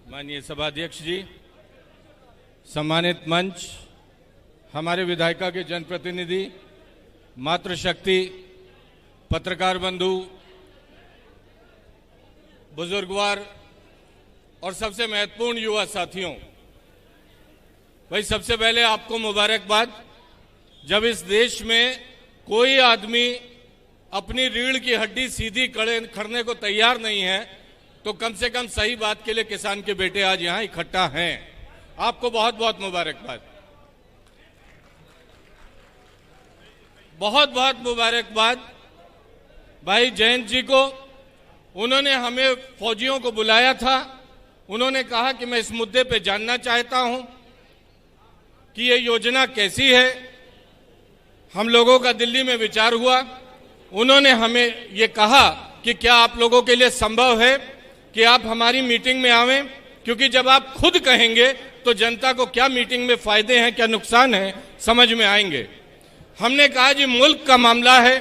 माननीय सभाध्यक्ष जी, सम्मानित मंच, हमारे विधायिका के जनप्रतिनिधि, मातृशक्ति, पत्रकार बंधु, बुजुर्गवार और सबसे महत्वपूर्ण युवा साथियों, भाई सबसे पहले आपको मुबारकबाद। जब इस देश में कोई आदमी अपनी रीढ़ की हड्डी सीधी करने को तैयार नहीं है, तो कम से कम सही बात के लिए किसान के बेटे आज यहां इकट्ठा हैं। आपको बहुत बहुत मुबारकबाद, बहुत बहुत मुबारकबाद भाई जयंत जी को। उन्होंने हमें फौजियों को बुलाया था, उन्होंने कहा कि मैं इस मुद्दे पे जानना चाहता हूं कि ये योजना कैसी है। हम लोगों का दिल्ली में विचार हुआ, उन्होंने हमें ये कहा कि क्या आप लोगों के लिए संभव है कि आप हमारी मीटिंग में आवें, क्योंकि जब आप खुद कहेंगे तो जनता को क्या मीटिंग में फायदे हैं, क्या नुकसान है, समझ में आएंगे। हमने कहा जी मुल्क का मामला है,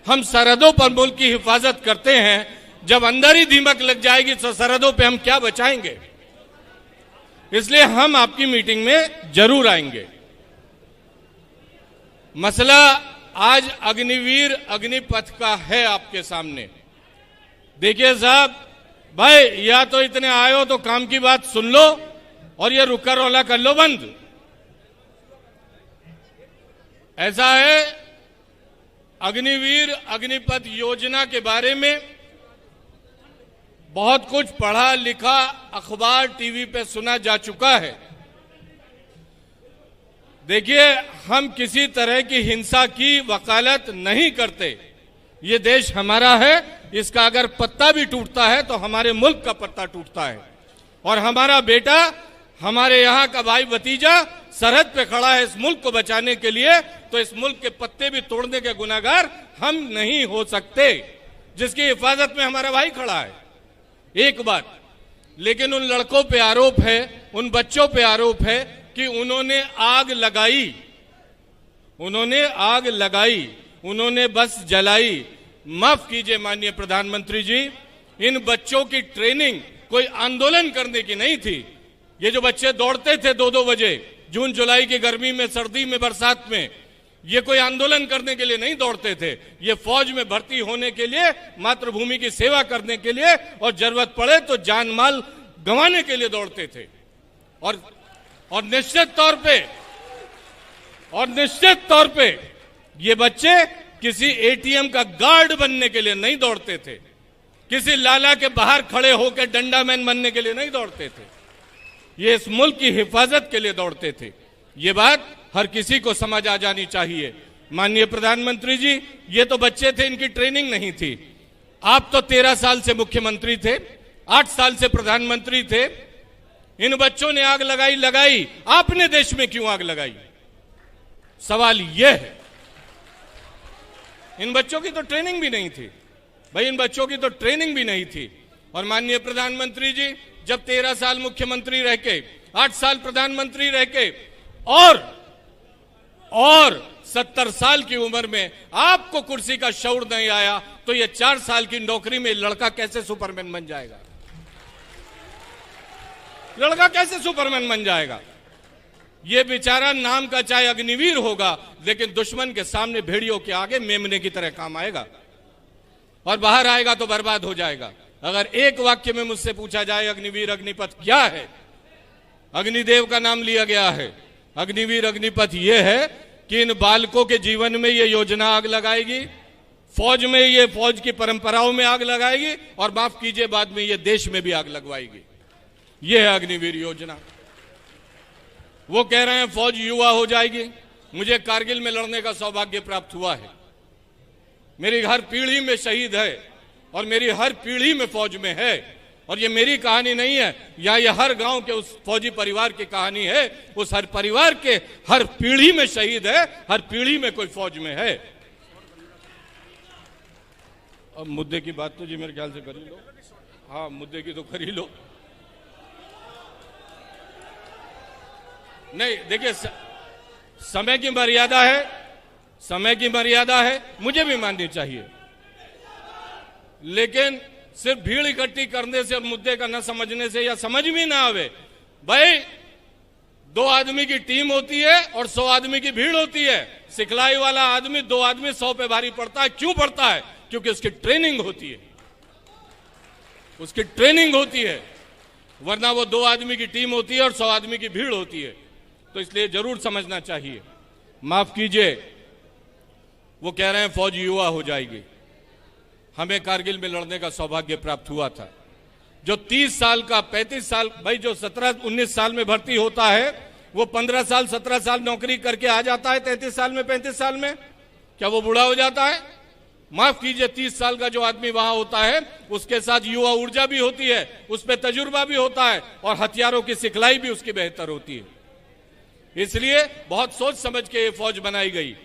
हम सरहदों पर मुल्क की हिफाजत करते हैं, जब अंदर ही दीमक लग जाएगी तो सरहदों पे हम क्या बचाएंगे, इसलिए हम आपकी मीटिंग में जरूर आएंगे। मसला आज अग्निवीर अग्निपथ का है आपके सामने। देखिए साहब, भाई या तो इतने आए हो तो काम की बात सुन लो और ये रुका रौला कर लो बंद। ऐसा है, अग्निवीर अग्निपथ योजना के बारे में बहुत कुछ पढ़ा लिखा, अखबार टीवी पे सुना जा चुका है। देखिए, हम किसी तरह की हिंसा की वकालत नहीं करते। ये देश हमारा है, इसका अगर पत्ता भी टूटता है तो हमारे मुल्क का पत्ता टूटता है। और हमारा बेटा, हमारे यहाँ का भाई भतीजा सरहद पे खड़ा है इस मुल्क को बचाने के लिए, तो इस मुल्क के पत्ते भी तोड़ने के गुनाहगार हम नहीं हो सकते, जिसकी हिफाजत में हमारा भाई खड़ा है। एक बात, लेकिन उन लड़कों पे आरोप है, उन बच्चों पे आरोप है कि उन्होंने आग लगाई, उन्होंने बस जलाई। माफ कीजिए माननीय प्रधानमंत्री जी, इन बच्चों की ट्रेनिंग कोई आंदोलन करने की नहीं थी। ये जो बच्चे दौड़ते थे 2-2 बजे जून जुलाई की गर्मी में, सर्दी में, बरसात में, ये कोई आंदोलन करने के लिए नहीं दौड़ते थे। ये फौज में भर्ती होने के लिए, मातृभूमि की सेवा करने के लिए और जरूरत पड़े तो जान माल गंवाने के लिए दौड़ते थे। और निश्चित तौर पे ये बच्चे किसी एटीएम का गार्ड बनने के लिए नहीं दौड़ते थे, किसी लाला के बाहर खड़े होकर डंडामैन बनने के लिए नहीं दौड़ते थे, ये इस मुल्क की हिफाजत के लिए दौड़ते थे। ये बात हर किसी को समझ आ जानी चाहिए। माननीय प्रधानमंत्री जी, ये तो बच्चे थे, इनकी ट्रेनिंग नहीं थी। आप तो 13 साल से मुख्यमंत्री थे, 8 साल से प्रधानमंत्री थे। इन बच्चों ने आग लगाई, आपने देश में क्यों आग लगाई? सवाल यह है। इन बच्चों की तो ट्रेनिंग भी नहीं थी भाई, इन बच्चों की तो ट्रेनिंग भी नहीं थी। और माननीय प्रधानमंत्री जी, जब 13 साल मुख्यमंत्री रह के, 8 साल प्रधानमंत्री रह के और 70 साल की उम्र में आपको कुर्सी का शऊर नहीं आया, तो ये 4 साल की नौकरी में लड़का कैसे सुपरमैन बन जाएगा? लड़का कैसे सुपरमैन बन जाएगा? ये बेचारा नाम का चाहे अग्निवीर होगा, लेकिन दुश्मन के सामने भेड़ियों के आगे मेमने की तरह काम आएगा और बाहर आएगा तो बर्बाद हो जाएगा। अगर एक वाक्य में मुझसे पूछा जाए अग्निवीर अग्निपथ क्या है, अग्निदेव का नाम लिया गया है। अग्निवीर अग्निपथ ये है कि इन बालकों के जीवन में ये योजना आग लगाएगी, फौज में ये फौज की परंपराओं में आग लगाएगी, और माफ कीजिए बाद में ये देश में भी आग लगवाएगी। ये है अग्निवीर योजना। वो कह रहे हैं फौज युवा हो जाएगी। मुझे कारगिल में लड़ने का सौभाग्य प्राप्त हुआ है। मेरी हर पीढ़ी में शहीद है और मेरी हर पीढ़ी में फौज में है। और ये मेरी कहानी नहीं है, या ये हर गांव के उस फौजी परिवार की कहानी है। उस हर परिवार के हर पीढ़ी में शहीद है, हर पीढ़ी में कोई फौज में है। अब मुद्दे की बात तो जी मेरे ख्याल से कर ही लो। हाँ, मुद्दे की तो कर ही लो। नहीं, देखिए समय की मर्यादा है, समय की मर्यादा है, मुझे भी माननी चाहिए। लेकिन सिर्फ भीड़ इकट्ठी करने से और मुद्दे का न समझने से या समझ में ना आवे। भाई 2 आदमी की टीम होती है और 100 आदमी की भीड़ होती है। सिखलाई वाला आदमी 2 आदमी 100 पे भारी पड़ता है। क्यों पड़ता है? क्योंकि उसकी ट्रेनिंग होती है, उसकी ट्रेनिंग होती है, वरना वो 2 आदमी की टीम होती है और 100 आदमी की भीड़ होती है। तो इसलिए जरूर समझना चाहिए। माफ कीजिए, वो कह रहे हैं फौज युवा हो जाएगी। हमें कारगिल में लड़ने का सौभाग्य प्राप्त हुआ था। जो 30 साल का 35 साल, भाई जो 17-19 साल में भर्ती होता है वो 15 साल 17 साल नौकरी करके आ जाता है 33 साल में 35 साल में, क्या वो बूढ़ा हो जाता है? माफ कीजिए, 30 साल का जो आदमी वहां होता है उसके साथ युवा ऊर्जा भी होती है, उस पर तजुर्बा भी होता है और हथियारों की सिखलाई भी उसकी बेहतर होती है। इसलिए बहुत सोच समझ के ये फौज बनाई गई।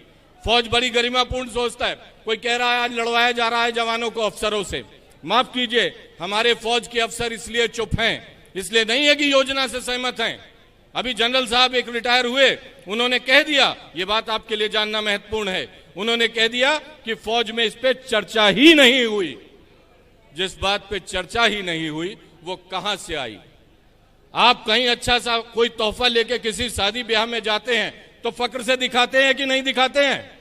फौज बड़ी गरिमापूर्ण सोचता है। कोई कह रहा है आज लड़वाया जा रहा है जवानों को अफसरों से। माफ कीजिए, हमारे फौज के अफसर इसलिए चुप हैं, इसलिए नहीं है कि योजना से सहमत हैं। अभी जनरल साहब एक रिटायर हुए, उन्होंने कह दिया, ये बात आपके लिए जानना महत्वपूर्ण है, उन्होंने कह दिया कि फौज में इस पे चर्चा ही नहीं हुई। जिस बात पे चर्चा ही नहीं हुई वो कहां से आई? आप कहीं अच्छा सा कोई तोहफा लेके किसी शादी ब्याह में जाते हैं तो फक्र से दिखाते हैं कि नहीं दिखाते हैं?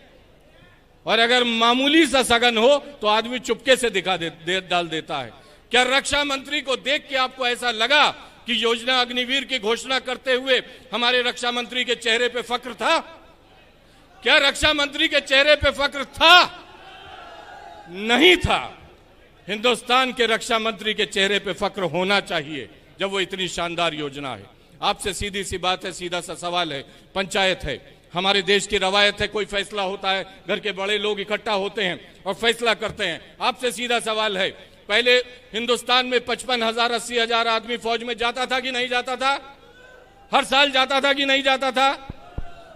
और अगर मामूली सा सगन हो तो आदमी चुपके से डाल देता है। क्या रक्षा मंत्री को देख के आपको ऐसा लगा कि योजना अग्निवीर की घोषणा करते हुए हमारे रक्षा मंत्री के चेहरे पे फक्र था? क्या रक्षा मंत्री के चेहरे पे फक्र था? नहीं था। हिंदुस्तान के रक्षा मंत्री के चेहरे पे फक्र होना चाहिए जब वो इतनी शानदार योजना है। आपसे सीधी सी बात है, सीधा सा सवाल है। पंचायत है, हमारे देश की रवायत है, कोई फैसला होता है घर के बड़े लोग इकट्ठा होते हैं और फैसला करते हैं। आपसे सीधा सवाल है, पहले हिंदुस्तान में 55,000 80,000 आदमी फौज में जाता था कि नहीं जाता था? हर साल जाता था कि नहीं जाता था?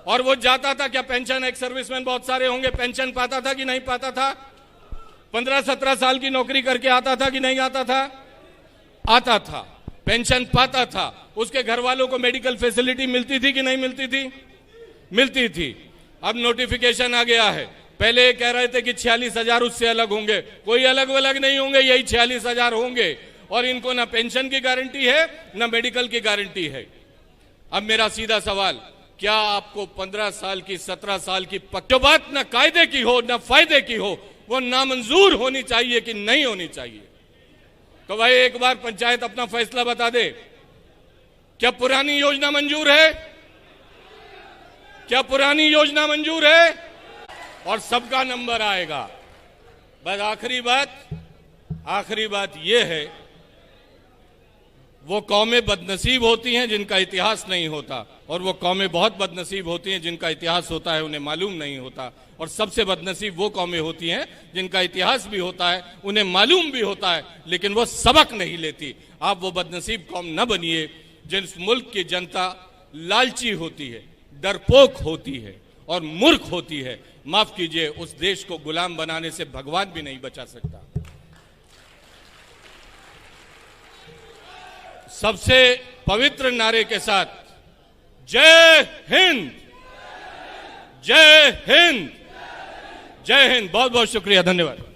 और वो जाता था, क्या पेंशन, एक सर्विसमैन बहुत सारे होंगे, पेंशन पाता था कि नहीं पाता था? 15-17 साल की नौकरी करके आता था कि नहीं आता था? आता था, पेंशन पाता था। उसके घर वालों को मेडिकल फैसिलिटी मिलती थी कि नहीं मिलती थी? मिलती थी। अब नोटिफिकेशन आ गया है। पहले कह रहे थे कि 46,000 उससे अलग होंगे, कोई अलग अलग नहीं होंगे, यही 46,000 होंगे। और इनको ना पेंशन की गारंटी है ना मेडिकल की गारंटी है। अब मेरा सीधा सवाल, क्या आपको 15 साल की 17 साल की जो बात ना कायदे की हो ना फायदे की हो वो नामंजूर होनी चाहिए कि नहीं होनी चाहिए? तो भाई एक बार पंचायत अपना फैसला बता दे। क्या पुरानी योजना मंजूर है? क्या पुरानी योजना मंजूर है? और सबका नंबर आएगा। बस आखिरी बात यह है, वो कौमें बदनसीब होती हैं जिनका इतिहास नहीं होता, और वो कौमें बहुत बदनसीब होती हैं जिनका इतिहास होता है, उन्हें मालूम नहीं होता। और सबसे बदनसीब वो कौमें होती हैं जिनका इतिहास भी होता है, उन्हें मालूम भी होता है, लेकिन वो सबक नहीं लेती। आप वो बदनसीब कौम न बनिए जिस मुल्क की जनता लालची होती है, डरपोक होती है और मूर्ख होती है। माफ कीजिए, उस देश को गुलाम बनाने से भगवान भी नहीं बचा सकता। सबसे पवित्र नारे के साथ जय हिंद, जय हिंद, जय हिंद। बहुत बहुत शुक्रिया, धन्यवाद।